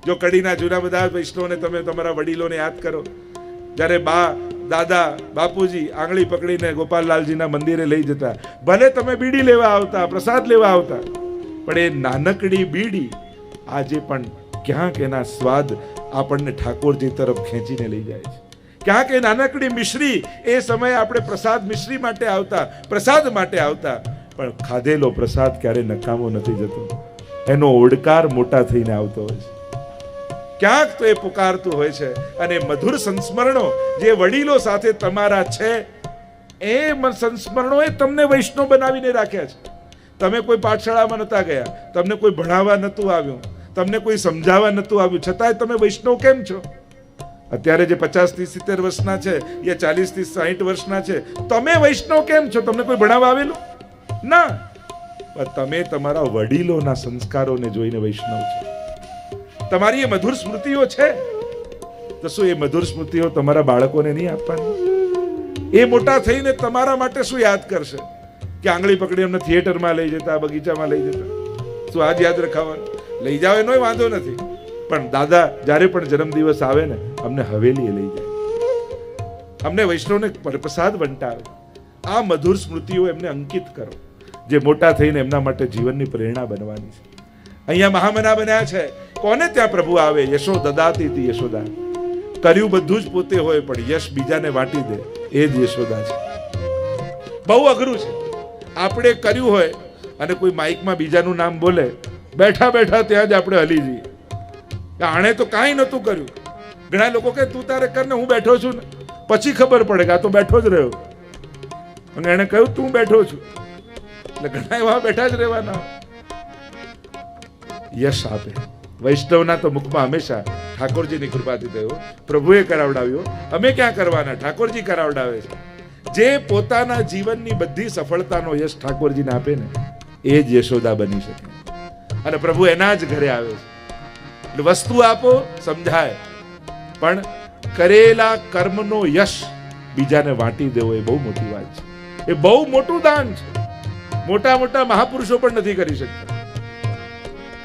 જો કડીના જૂના બધા વૈષ્ણવને તમે તમારા વડીલોને યાદ કરો, જ્યારે બા દાદા બાપુજી આંગળી પકડીને ગોપાલલાલજીના મંદિરે લઈ જતા, ભલે તમે બીડી લેવા આવતા, પ્રસાદ લેવા આવતા, પણ એ નાનકડી બીડી આજે પણ ક્યાંક એના સ્વાદ આપણને ઠાકોરજી તરફ ખેંચીને લઈ જાય છે. ક્યાંક એ નાનકડી મિશ્રી, એ સમયે આપણે પ્રસાદ મિશ્રી માટે આવતા, પ્રસાદ માટે આવતા, પણ ખાધેલો પ્રસાદ ક્યારે નકામો નથી જતો, એનો ઓડકાર મોટા થઈને આવતો હોય છે. ક્યાંક તો એ પુકારતું હોય છે. અને મધુર સંસ્મરણો જે વડીલો સાથે તમારા છે, એ સંસ્મરણો એ તમને વૈષ્ણવ બનાવીને રાખ્યા છે. તમે કોઈ પાઠશાળામાં નતા ગયા, તમને કોઈ ભણાવવા નતું આવ્યું, તમને કોઈ સમજાવવા નતું આવ્યું, છતાંય તમે વૈષ્ણવ કેમ છો? અત્યારે જે 50 થી 70 વર્ષના છે, યા 40 થી 60 વર્ષના છે, તમે વૈષ્ણવ કેમ છો? તમને કોઈ ભણાવવા આવેલું ના, પણ તમે તમારા વડીલોના સંસ્કારોને જોઈને વૈષ્ણવ છો. તમારી એ મધુર સ્મૃતિઓ છે, તો શું એ મધુર સ્મૃતિઓ તમારા બાળકોને નહીં આપવાની? એ મોટા થઈને તમારા માટે શું યાદ કરશે? કે આંગળી પકડી અમને થિયેટરમાં લઈ જતા, બગીચામાં લઈ જતા, શું આજ યાદ રખાવાનું? લઈ જાવ એનો વાંધો નથી, પણ દાદા જ્યારે પણ જન્મદિવસ આવે ને, અમને હવેલીએ લઈ જાય, અમને વૈષ્ણવને પ્રસાદ વંટાવે. આ મધુર સ્મૃતિઓ એમને અંકિત કરો, જે મોટા થઈને એમના માટે જીવનની પ્રેરણા બનવાની છે. અહીંયા મહામના બન્યા છે. કોને ત્યાં પ્રભુ આવે? યશો દદાતી હતી યશોદા. કર્યું બધું જ પોતે હોય, પણ યશ બીજાને વાટી દે, એ જ યશોદા છે. બહુ અઘરું છે. આપણે કર્યું હોય અને કોઈ માઇકમાં બીજાનું નામ બોલે, બેઠા બેઠા ત્યાં જ આપણે હલી જઈએ. આણે તો કાંઈ નતું કર્યું. ઘણા લોકો કે તું તારે કર ને, હું બેઠો છું ને. પછી ખબર પડે કે આ તો બેઠો જ રહ્યો, અને એણે કહ્યું તું બેઠો છું, એટલે ઘણા એવા બેઠા જ રહેવાના. યશ આપે વૈષ્ણવના તો મુખમાં હંમેશા ઠાકોરજીની કૃપાથી થયો, પ્રભુએ કરાવડાવ્યો. અમે ક્યાં કરવાના? ઠાકોરજી કરાવડાવે છે. જે પોતાના જીવનની બધી સફળતાનો યશ ઠાકોરજીને આપે ને, એ જ યશોદા બની શકે. અને પ્રભુ એના જ ઘરે આવે છે. એટલે વસ્તુ આપો, સમજાય, પણ કરેલા કર્મનો યશ બીજાને વાટી દેવો એ બહુ મોટી વાત છે. એ બહુ મોટું દાન છે. મોટા મોટા મહાપુરુષો પણ નથી કરી શકતા.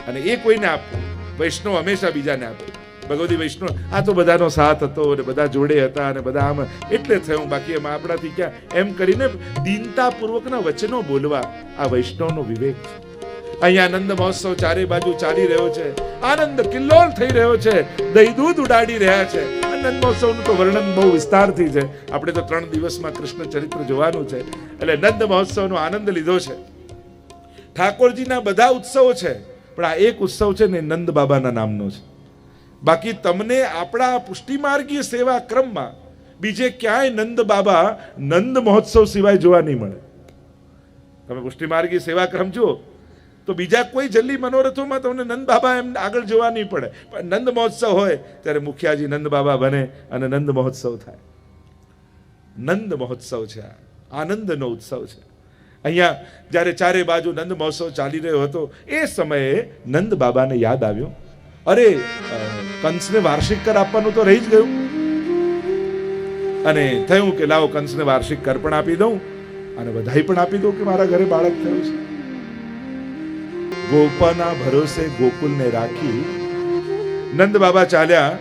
અને એ કોઈને આપવું. વૈષ્ણવ હંમેશા બીજાને આપે. ભગવતી વૈષ્ણવ, આ તો બધાનો સાથ હતો અને બધા જોડે હતા અને બધા આમ એટલે થયું, બાકી એમાં આપણાથી ક્યાં, એમ કરીને દીનતાપૂર્વકના વચનો બોલવા આ વૈષ્ણવનો વિવેક છે. અહીંયા આનંદ મહોત્સવ ચારે બાજુ ચાલી રહ્યો છે, આનંદ કિલ્લોલ થઈ રહ્યો છે, દહીં દૂધ ઉડાડી રહ્યા છે. આનંદ મહોત્સવનું તો વર્ણન બહુ વિસ્તારથી છે. આપણે તો 3 દિવસમાં કૃષ્ણ ચરિત્ર જોવાનું છે, એટલે નંદ મહોત્સવનો આનંદ લીધો છે. ઠાકોરજીના બધા ઉત્સવો છે, પણ આ એક ઉત્સવ છે ને, નંદ બાબાના નામનો છે. બાકી તમને આપણા પુષ્ટિમાર્ગીય સેવા ક્રમમાં બીજે ક્યાંય નંદ બાબા નંદ મહોત્સવ સિવાય જોવા નહીં મળે. તમે પુષ્ટિમાર્ગીય સેવા ક્રમ જુઓ તો બીજા કોઈ જલ્દી મનોરથોમાં તમને નંદ બાબા એમ આગળ જોવા નહીં પડે, પણ નંદ મહોત્સવ હોય ત્યારે મુખિયાજી નંદ બાબા બને અને નંદ મહોત્સવ થાય. નંદ મહોત્સવ છે, આનંદનો ઉત્સવ છે. અહીંયા જ્યારે ચારે બાજુ નંદ મહોત્સવ ચાલી રહ્યો હતો, એ સમયે નંદ બાબાને યાદ આવ્યું, અરે કંસને વાર્ષિક કર આપવાનું તો રહી જ ગયું. અને થયું કે લાવો કંસને વાર્ષિક કર પણ આપી દઉં અને બધાઈ પણ આપી દઉં કે મારા ઘરે બાળક થયું છે. ગોપાના ભરોસે ગોકુલને રાખી નંદ બાબા ચાલ્યા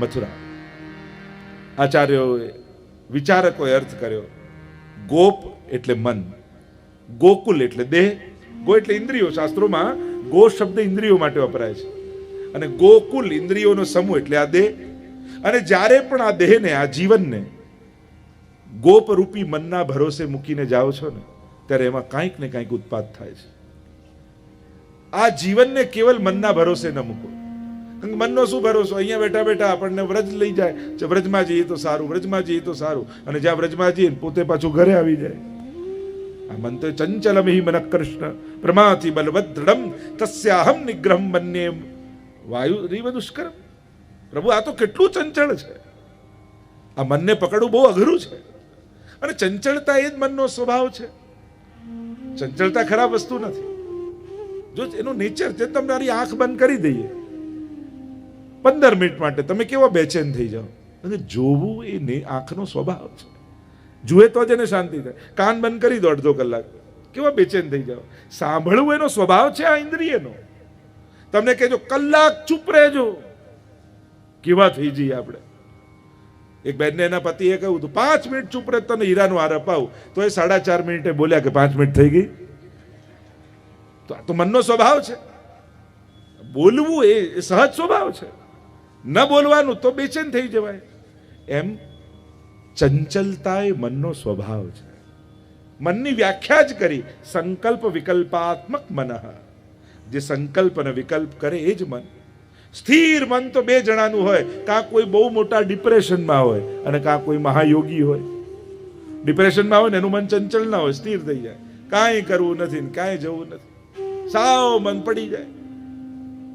મથુરા. આચાર્યોએ, વિચારકોએ અર્થ કર્યો, ગોપ એટલે મન, ગોકુલ એટલે દેહ, ગો એટલે ઇન્દ્રિયો. શાસ્ત્રોમાં ગો શબ્દ ઇન્દ્રિયો માટે વપરાય છે, અને ગોકુલ ઇન્દ્રિયોનો સમૂહ એટલે આ દેહ. અને જ્યારે પણ આ દેહને, આ જીવનને ગોપ રૂપી મનના ભરોસે મૂકીને જાઓ છો ને, ત્યારે એમાં કાંઈક ને કાંઈક ઉત્પાદ થાય છે. આ જીવનને કેવલ મનના ભરોસે ન મૂકો. મનનો શું ભરોસો? અહીંયા બેઠા બેઠા આપણને વ્રજ લઈ જાય, વ્રજમાં જઈએ તો સારું, વ્રજમાં જઈએ તો સારું, અને જ્યાં વ્રજમાં જઈએ પોતે પાછું ઘરે આવી જાય. આ મન તો ચંચલમ હિ મન કૃષ્ણ પ્રમાથી બલવદ્રઢમ તસ્યાહમ નિગ્રહમ મન્યે વાયુ રીવ દુષ્કરમ. પ્રભુ, આ તો કેટલું ચંચળ છે. આ મનને પકડવું બહુ અઘરું છે. અને ચંચળતા એ જ મનનો સ્વભાવ છે. ચંચળતા ખરાબ વસ્તુ નથી. જો એનું નેચર છે, તમારી આંખ બંધ કરી દઈએ 15 મિનિટ માટે, તમે કેવા બેચેન થઈ જાઓ. અને જોવું એ આંખનો સ્વભાવ છે. જુએ તો જ એને શાંતિ થાય. કાન બંધ કરી દો અડધો કલાક, કેવા બેચેન થઈ જાઓ. સાંભળવું એનો સ્વભાવ છે આ ઇન્દ્રિયનો. તમને કહેજો કલાક ચૂપ રહેજો, કેવા થઈ જઈએ આપણે. એક બેનને એના પતિએ કહ્યું હતું 5 મિનિટ ચૂપ રહે તને હીરાનો હાર અપાવું, તો એ 4.5 મિનિટે બોલ્યા કે 5 મિનિટ થઈ ગઈ. તો આ તો મનનો સ્વભાવ છે. બોલવું એ સહજ સ્વભાવ છે, ન બોલવાનું તો બેચેન થઈ જવાય. એમ ચંચલતા એ મનનો સ્વભાવ છે. મનની વ્યાખ્યા જ કરી, સંકલ્પ વિકલ્પાત્મક મનઃ. જે સંકલ્પ અને વિકલ્પ કરે એ જ મન. સ્થિર મન તો 2 જણાનું હોય, કાં કોઈ બહુ મોટા ડિપ્રેશનમાં હોય અને કાં કોઈ મહાયોગી હોય. ડિપ્રેશનમાં હોય ને એનું મન ચંચલ ના હોય, સ્થિર થઈ જાય, કાંઈ કરવું નથી ને કાંઈ જવું નથી, સાવ મન પડી જાય.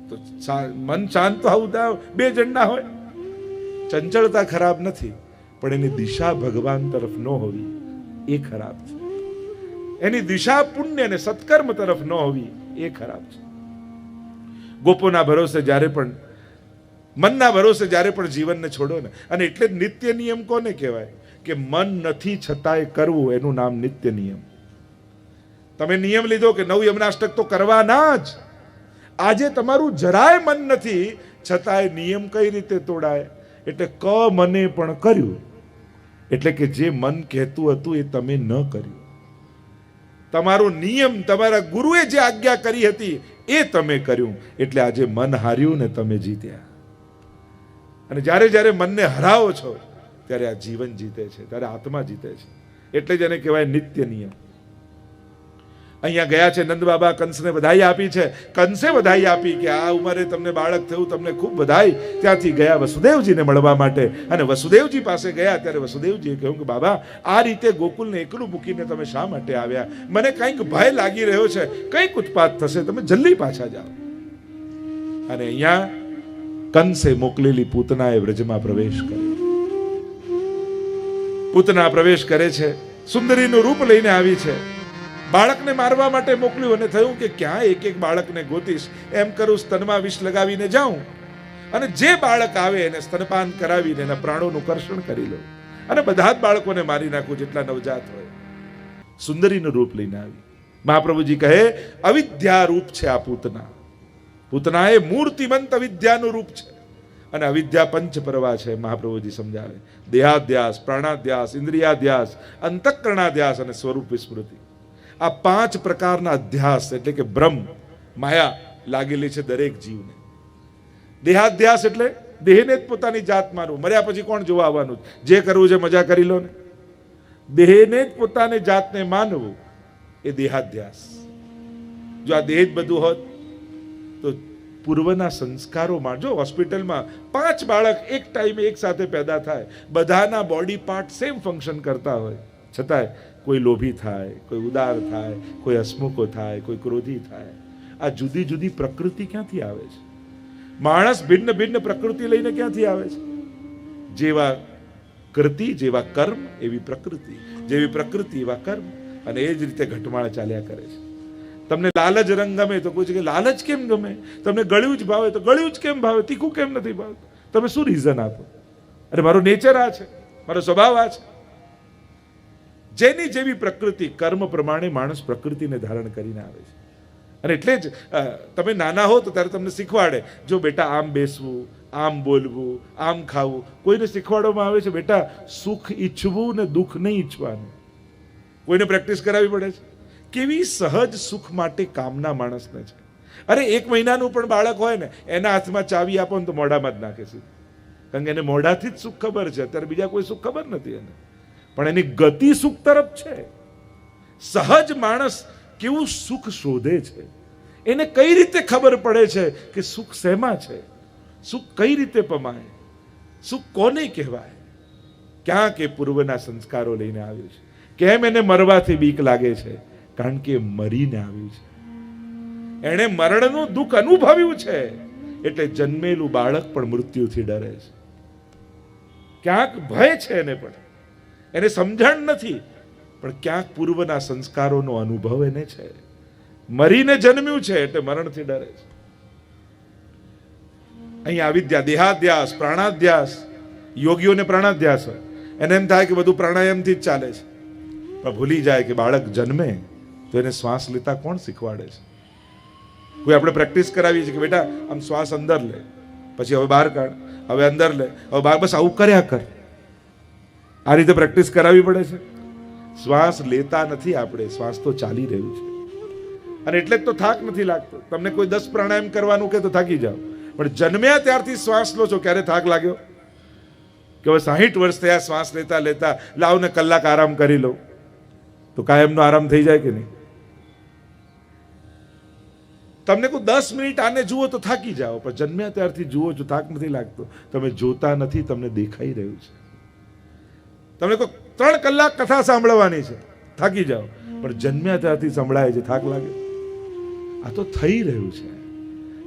તો મન શાંત આવું 2 જણના હોય. ચંચળતા ખરાબ નથી, પણ એની દિશા ભગવાન તરફ ન હોવી એ ખરાબ છે. એની દિશા પુણ્ય અને સત્કર્મ તરફ ન હોવી એ ખરાબ છે. ગોપોના ભરોસે જ્યારે પણ, મનના ભરોસે જ્યારે પણ જીવનને છોડો ને, અને એટલે જ નિત્ય નિયમ કોને કહેવાય કે મન નથી છતાંય કરવું, એનું નામ નિત્ય નિયમ. તમે નિયમ લીધો કે 9 યમનાષ્ટક તો કરવાના જ. આજે તમારું જરાય મન નથી, છતાંય નિયમ કઈ રીતે તોડાય? એટલે ક મને પણ કર્યું, એટલે કે જે મન કહેતું હતું એ તમે ન કર્યું. તમારો નિયમ, તમારા ગુરુએ જે આજ્ઞા કરી હતી એ તમે કર્યું, એટલે આજે મન હાર્યું ને તમે જીત્યા. અને જ્યારે જ્યારે મનને હરાવો છો ત્યારે આ જીવન જીતે છે, ત્યારે આત્મા જીતે છે. એટલે જ એને કહેવાય નિત્ય નિયમ. અહીંયા ગયા છે નંદ બાબા, કંસને બધાઈ આપી છે. કંસે બધાઈ આપી કે આ ઉંમરે તમને બાળક થયું, તમને ખૂબ બધાઈ. ત્યાંથી ગયા વસુદેવજીને મળવા માટે, અને વસુદેવજી પાસે ગયા ત્યારે વસુદેવજીએ કહ્યું કે બાબા, આ રીતે ગોકુલને એકલું મૂકીને તમે શા માટે આવ્યા? મને કંઈક ભય લાગી રહ્યો છે, કંઈક ઉત્પાત થશે, તમે જલ્દી પાછા જાઓ. અને અહીંયા કંસે મોકલેલી પૂતનાએ વ્રજમાં પ્રવેશ કર્યો. પૂતના પ્રવેશ કરે છે, સુંદરીનું રૂપ લઈને આવી છે. બાળકને મારવા માટે મોકલ્યું અને થયું કે ક્યાં એક બાળકને ગોતીશ, એમ કરું સ્તનમાં વિષ લગાવીને જાઉં અને જે બાળક આવે એને સ્તનપાન કરાવીને એના પ્રાણોનું કર્ષણ કરી લઉં અને બધા જ બાળકોને મારી નાખું જેટલા નવજાત હોય. સુંદરીનું રૂપ લઈને આવી. મહાપ્રભુજી કહે અવિદ્યા રૂપ છે આ પૂતના. પૂતના એ મૂર્તિમંત અવિદ્યાનું રૂપ છે. અને અવિદ્યા પંચ પરવા છે. મહાપ્રભુજી સમજાવે દેહાધ્યાસ, પ્રાણાધ્યાસ, ઇન્દ્રિયાધ્યાસ, અંતઃકરણાધ્યાસ અને સ્વરૂપ વિસ્મૃતિ. આ 5 પ્રકારના અધ્યાસ એટલે કે બ્રહ્મ માયા લાગેલી છે દરેક જીવને. દેહાધ્યાસ એટલે દેહને જ પોતાની જાત માનવું. મર્યા પછી કોણ જોવા આવવાનું? જે કરવું છે મજા કરી લો ને. દેહને જ પોતાની જાતને માનવું એ દેહાધ્યાસ. જો આ દેહ જ બધું હોત તો પૂર્વના સંસ્કારોમાં, જો હોસ્પિટલમાં 5 બાળક એક ટાઈમે એક સાથે પેદા થાય, બધાના બોડી પાર્ટ સેમ ફંક્શન કરતા હોય, છતાંય કોઈ લોભી થાય, કોઈ ઉદાર થાય, કોઈ હસમુખો થાય, કોઈ ક્રોધી થાય. આ જુદી જુદી પ્રકૃતિ ક્યાંથી આવે છે? માણસ ભિન્ન ભિન્ન પ્રકૃતિ લઈને ક્યાંથી આવે છે? જેવા કૃતિ જેવા કર્મ એવી પ્રકૃતિ, જેવી પ્રકૃતિ એવા કર્મ. અને એ જ રીતે ઘટમાળ ચાલ્યા કરે છે. તમને લાલચ રંગ ગમે તો કોઈ કે લાલચ કેમ ગમે? તમને ગળ્યું જ ભાવે તો ગળ્યું જ કેમ ભાવે? તીખું કેમ નથી ભાવતું? તમે શું રીઝન આપો? અરે મારો નેચર આ છે, મારો સ્વભાવ આ છે. જેની જેવી પ્રકૃતિ, કર્મ પ્રમાણે માણસ પ્રકૃતિને ધારણ કરીને આવે છે. અને એટલે જ તમે નાના હો તો ત્યારે તમને શીખવાડે, જો બેટા આમ બેસવું, આમ બોલવું, આમ ખાવું. કોઈને શીખવાડવામાં આવે છે બેટા સુખ ઈચ્છવું ને દુઃખ નહીં ઈચ્છવાનું. કોઈને પ્રેક્ટિસ કરાવવી પડે છે. કેવી સહજ સુખ માટે કામના માણસને છે. અરે 1 મહિનાનું પણ બાળક હોય ને, એના હાથમાં ચાવી આપો ને તો મોઢામાં જ નાખે છે. કારણ કે એને મોઢાથી જ સુખ ખબર છે, અત્યારે બીજા કોઈ સુખ ખબર નથી એને. પણ એની ગતિ સુખ તરફ છે. સહજ માણસ કેવું સુખ શોધે છે, એને કઈ રીતે ખબર પડે છે કે સુખ શેમાં છે, સુખ કઈ રીતે પમાય, સુખ કોને કહેવાય. ક્યાં કે પૂર્વના સંસ્કારો લઈને આવ્યું છે. કેમ એને મરવાથી બીક લાગે છે? કારણ કે મરીને આવ્યું છે. એણે મરણનું દુઃખ અનુભવ્યું છે, એટલે જન્મેલું બાળક પણ મૃત્યુથી ડરે છે. ક્યાંક ભય છે એને, પણ એને સમજણ નથી, પણ ક્યાંક પૂર્વના સંસ્કારોનો અનુભવ એને છે. મરીને જન્મ્યું છે એટલે મરણથી ડરે છે. અહીંયા અવિદ્યા, દેહાધ્યાસ, પ્રાણાધ્યાસ. યોગીઓને પ્રાણાધ્યાસ હોય, એને એમ થાય કે બધું પ્રાણાયામથી જ ચાલે છે, પણ ભૂલી જાય કે બાળક જન્મે તો એને શ્વાસ લેતા કોણ શીખવાડે છે? કોઈ આપણે પ્રેક્ટિસ કરાવીએ છીએ કે બેટા આમ શ્વાસ અંદર લે, પછી હવે બહાર કાઢ, હવે અંદર લે, હવે બહાર, બસ આવું કર્યા કર. આ રીતે પ્રેક્ટિસ કરાવવી પડે છે. શ્વાસ લેતા નથી આપણે, શ્વાસ તો ચાલી રહ્યું છે. અને એટલે જ તો થાક નથી લાગતો. તમને કોઈ 10 પ્રાણાયામ કરવાનું કે તો થાકી જાઓ, પણ જન્મ્યા ત્યારથી શ્વાસ લો છો, ક્યારે થાક લાગ્યો? કે હવે 60 વર્ષ થયા શ્વાસ લેતા લેતા, લાવ ને કલાક આરામ કરી લો, તો કાયમનો આરામ થઈ જાય કે નહીં? તમને કોઈ 10 મિનિટ આને જુઓ તો થાકી જાઓ, પણ જન્મ્યા ત્યારથી જુઓ છો, થાક નથી લાગતો. તમે જોતા નથી, તમને દેખાઈ રહ્યું છે. તમને કોઈ 3 કલાક કથા સાંભળવાની છે, થાકી જાઓ, પણ જન્મ્યા ત્યારથી સંભળાય છે, થાક લાગે? આ તો થઈ રહ્યું છે.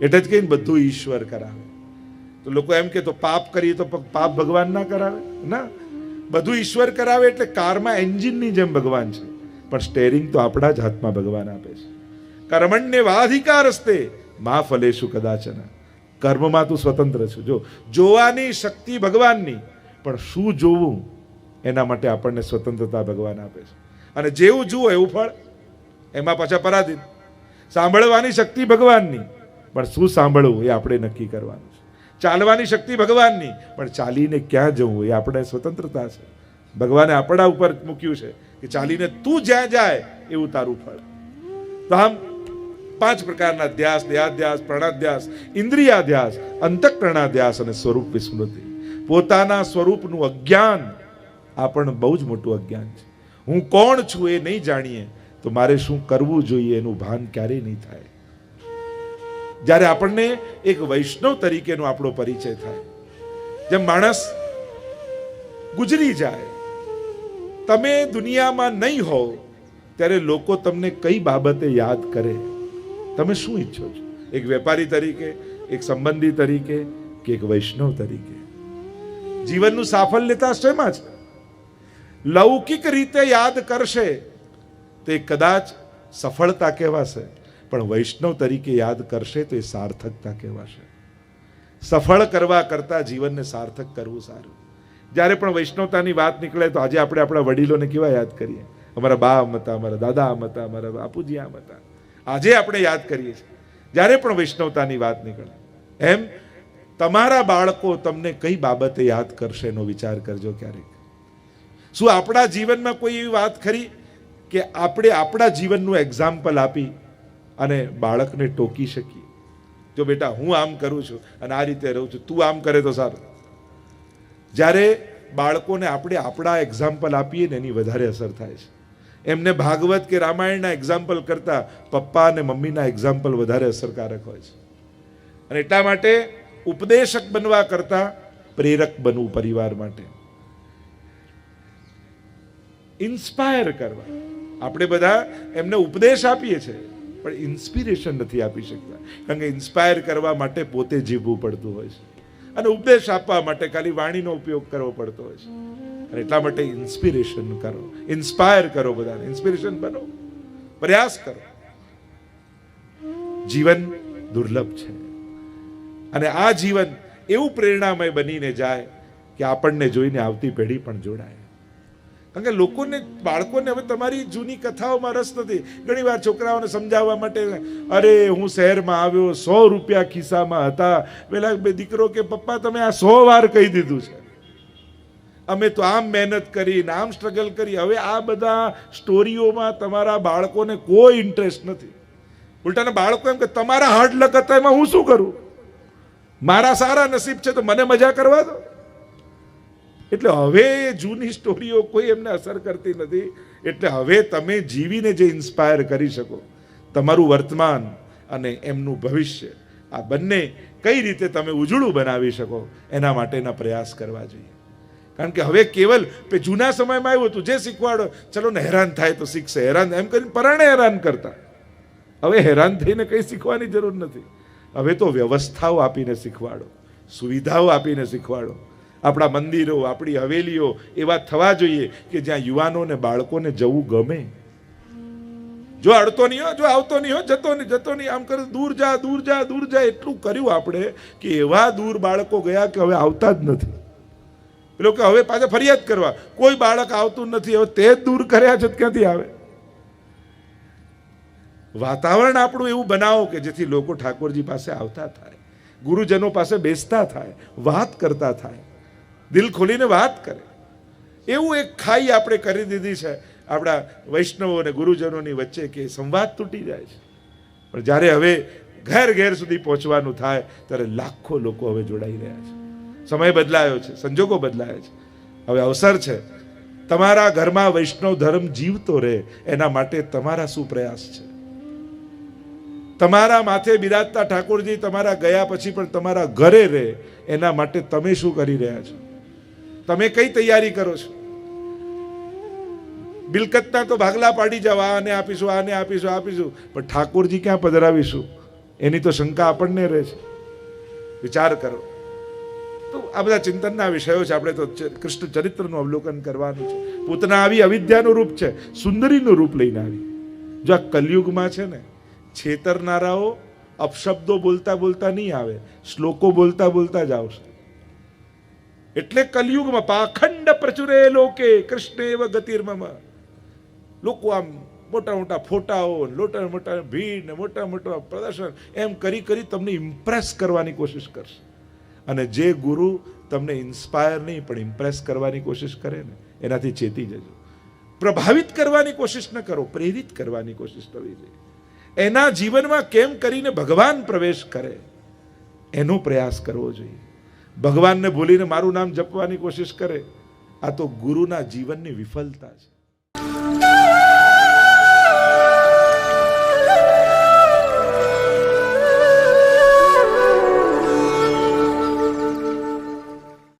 એટલે જ કહીને બધું ઈશ્વર કરાવે. તો લોકો એમ કે તો પાપ કરીએ તો પાપ ભગવાન ના કરાવે? ના, બધું ઈશ્વર કરાવે. એટલે કારમાં એન્જિનની જેમ ભગવાન છે, પણ સ્ટેરિંગ તો આપણા જ હાથમાં ભગવાન આપે છે. કર્મણ્ય વાધિકારસ્તે મા ફલેશુ કદાચન. કર્મમાં તું સ્વતંત્ર છું. જો જોવાની શક્તિ ભગવાનની, પણ શું જોવું એના માટે આપણને સ્વતંત્રતા ભગવાન આપે છે. અને જેવું જુઓ એવું ફળ, એમાં પાછા પરાધીન. સાંભળવાની શક્તિ ભગવાનની, પણ શું સાંભળવું એ આપણે નક્કી કરવાનું છે. ચાલવાની શક્તિ ભગવાનની, પણ ચાલીને ક્યાં જવું એ આપણે સ્વતંત્રતા છે. ભગવાને આપણા ઉપર મૂક્યું છે કે ચાલીને તું જ્યાં જાય એવું તારું ફળ. તો આમ 5 પ્રકારના ધ્યાસ: દેહાધ્યાસ, પ્રાણાધ્યાસ, ઇન્દ્રિયાધ્યાસ, અંતઃકરણાધ્યાસ અને સ્વરૂપ વિસ્મૃતિ. પોતાના સ્વરૂપનું અજ્ઞાન આ પણ બહુ જ મોટું અજ્ઞાન છે. હું કોણ છું એ નહીં જાણીએ તો મારે શું કરવું જોઈએ એનું ભાન ક્યારેય નહીં થાય. જ્યારે આપણને એક વૈષ્ણવ તરીકેનો આપણો પરિચય થાય, જેમ માણસ ગુજરી જાય, તમે દુનિયામાં નહીં હો ત્યારે લોકો તમને કઈ બાબતે યાદ કરે? તમે શું ઈચ્છો છો? એક વેપારી તરીકે, એક સંબંધી તરીકે, કે એક વૈષ્ણવ તરીકે? જીવનનું સાફલ્યતા શેમાં છે? લૌકિક રીતે યાદ કરશે તો એ કદાચ સફળતા કહેવાશે, પણ વૈષ્ણવ તરીકે યાદ કરશે તો એ સાર્થકતા કહેવાશે. સફળ કરવા કરતા જીવનને સાર્થક કરવું સારું. જ્યારે પણ વૈષ્ણવતાની વાત નીકળે તો આજે આપણે આપણા વડીલોને કેવા યાદ કરીએ? અમારા બા આમ હતા, અમારા દાદા આમ હતા, અમારા બાપુજી આમ હતા. આજે આપણે યાદ કરીએ છીએ જ્યારે પણ વૈષ્ણવતાની વાત નીકળે. એમ તમારા બાળકો તમને કઈ બાબતે યાદ કરશે એનો વિચાર કરજો ક્યારેક. શું આપણા જીવનમાં કોઈ એવી વાત ખરી કે આપણે આપણા જીવનનું એક્ઝામ્પલ આપી અને બાળકને ટોકી શકીએ? જો બેટા હું આમ કરું છું અને આ રીતે રહું છું, તું આમ કરે તો સારું. જ્યારે બાળકોને આપણે આપણા એક્ઝામ્પલ આપીએ ને એની વધારે અસર થાય છે. એમને ભાગવત કે રામાયણના એક્ઝામ્પલ કરતા પપ્પા અને મમ્મીના એક્ઝામ્પલ વધારે અસરકારક હોય છે. અને એટલા માટે ઉપદેશક બનવા કરતા પ્રેરક બનવું પરિવાર માટે. ઇન્સ્પાયર કરવા. આપણે બધા એમને ઉપદેશ આપીએ છીએ, પણ ઇન્સ્પિરેશન નથી આપી શકતા. કારણ કે ઇન્સ્પાયર કરવા માટે પોતે જીવવું પડતું હોય છે, અને ઉપદેશ આપવા માટે ખાલી વાણીનો ઉપયોગ કરવો પડતો હોય છે. અને એટલા માટે ઇન્સ્પિરેશન કરો, ઇન્સ્પાયર કરો, બધાને ઇન્સ્પિરેશન બનો, પ્રયાસ કરો. જીવન દુર્લભ છે, અને આ જીવન એવું પ્રેરણામય બનીને જાય કે આપણને જોઈને આવતી પેઢી પણ જોડાય. કારણ કે લોકોને, બાળકોને હવે તમારી જૂની કથાઓમાં રસ નથી. ઘણી વાર છોકરાઓને સમજાવવા માટે, અરે હું શહેરમાં આવ્યો, 100 રૂપિયા ખિસ્સામાં હતા, પેલા દીકરો કે પપ્પા તમે આ 100 વાર કહી દીધું છે, અમે તો આમ મહેનત કરી ને આમ સ્ટ્રગલ કરી. હવે આ બધા સ્ટોરીઓમાં તમારા બાળકોને કોઈ ઇન્ટરેસ્ટ નથી. ઉલટાના બાળકો એમ કે તમારા હાર્ડ લક હતા એમાં હું શું કરું, મારા સારા નસીબ છે તો મને મજા કરવા દો. એટલે હવે જૂની સ્ટોરીઓ કોઈ એમને અસર કરતી નથી. એટલે હવે તમે જીવીને જે ઇન્સ્પાયર કરી શકો, તમારું વર્તમાન અને એમનું ભવિષ્ય, આ બંને કઈ રીતે તમે ઉજળું બનાવી શકો એના માટેના પ્રયાસ કરવા જોઈએ. કારણ કે હવે કેવલ જૂના સમયમાં આવ્યું હતું, જે શીખવાડો ચલો ને હેરાન થાય તો શીખશે, હેરાન એમ કરીને પરાણે હેરાન કરતા. હવે હેરાન થઈને કંઈ શીખવાની જરૂર નથી. હવે તો વ્યવસ્થાઓ આપીને શીખવાડો, સુવિધાઓ આપીને શીખવાડો. આપણા મંદિરો, આપણી હવેલીઓ એવા થવા જોઈએ કે જ્યાં યુવાનોને, બાળકોને જવું ગમે. જો અડતો નહીં હો, જો આવતો નહીં હો, જતો નહીં, આમ કરે દૂર જા દૂર જા દૂર જા, એટલું કર્યું આપણે કે એવા દૂર બાળકો ગયા કે હવે આવતા જ નથી. પેલો કે હવે પાછા ફરિયાદ કરવા, કોઈ બાળક આવતું નથી, હવે તે જ દૂર કર્યા છે, ક્યાંથી આવે? વાતાવરણ આપણું એવું બનાવો કે જેથી લોકો ઠાકોરજી પાસે આવતા થાય, ગુરુજનો પાસે બેસતા થાય, વાત કરતા થાય, દિલ ખોલીને વાત કરે. એવું એક ખાઈ આપણે કરી દીધી છે આપણા વૈષ્ણવો અને ગુરુજનોની વચ્ચે કે સંવાદ તૂટી જાય છે. પણ જ્યારે હવે ઘેર ઘેર સુધી પહોંચવાનું થાય ત્યારે લાખો લોકો હવે જોડાઈ રહ્યા છે. સમય બદલાયો છે, સંજોગો બદલાયા છે. હવે અવસર છે તમારા ઘરમાં વૈષ્ણવ ધર્મ જીવતો રહે એના માટે તમારા શું પ્રયાસ છે? તમારા માથે બિરાજતા ઠાકોરજી તમારા ગયા પછી પણ તમારા ઘરે રહે એના માટે તમે શું કરી રહ્યા છો? તમે કઈ તૈયારી કરો છો? બિલકતના તો ભાગલા પાડી જાવ, આને આપીશું, આને આપીશું, આપીશું, પણ ઠાકોરજી ક્યાં પધરાવીશું એની તો શંકા આપણને રહે છે. વિચાર કરો. તો આ બધા ચિંતનના વિષયો છે. આપણે તો કૃષ્ણ ચરિત્રનું અવલોકન કરવાનું છે. પૂતના આવી અવિદ્યાનું રૂપ છે, સુંદરીનું રૂપ લઈને આવી. જો આ કલયુગમાં છે ને, છેતરનારાઓ અપશબ્દો બોલતા બોલતા નહીં આવે, શ્લોકો બોલતા બોલતા જ આવશે. એટલે કલયુગમાં પાખંડ પ્રચુરે લોકે કૃષ્ણેવ ગતિર્મમ. લોકો આમ મોટા મોટા ફોટાઓ, મોટા મોટા ભીડ ને મોટા મોટા પ્રદર્શન એમ કરી કરી તમને ઇમ્પ્રેસ કરવાની કોશિશ કરશે. અને જે ગુરુ તમને ઇન્સ્પાયર નહીં પણ ઇમ્પ્રેસ કરવાની કોશિશ કરે ને, એનાથી ચેતી જજો. પ્રભાવિત કરવાની કોશિશ ન કરો, પ્રેરિત કરવાની કોશિશ કરવી જોઈએ. એના જીવનમાં કેમ કરીને ભગવાન પ્રવેશ કરે એનો પ્રયાસ કરવો જોઈએ. ભગવાનને ભૂલીને મારું નામ જપવાની કોશિશ કરે, આ તો ગુરુના જીવનની વિફલતા છે.